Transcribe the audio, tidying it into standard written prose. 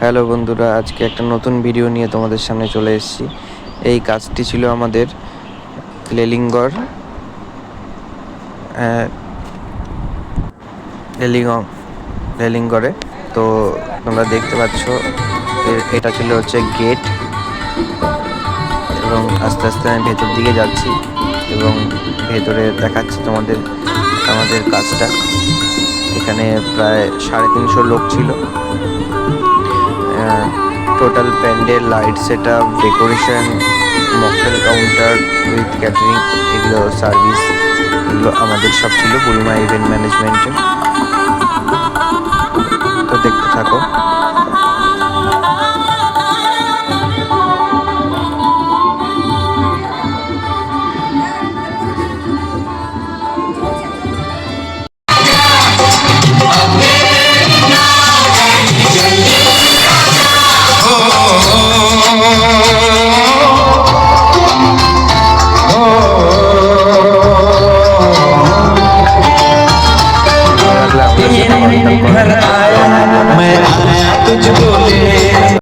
Hello বন্ধুরা, আজকে একটা নতুন ভিডিও নিয়ে তোমাদের সামনে চলে এসেছি। এই কাজটি ছিল আমাদের লেলিঙ্গর লেলিঙ্গরে। তো তোমরা দেখতে পাচ্ছ এটা ছিল হচ্ছে গেট, এবং আস্তে আস্তে আমি ভেতর দিকে যাচ্ছি এবং ভেতরে দেখাচ্ছি তোমাদের আমাদের কাজটা। এখানে প্রায় 350 লোক ছিল। Total pandal, light set up, decoration, mocktail counter with catering, এগুলো সার্ভিস, এগুলো আমাদের সব ছিল বুড়িমা ইভেন্ট ম্যানেজমেন্টে। তো দেখতে থাকো। घर आया मैं आया तुझको ले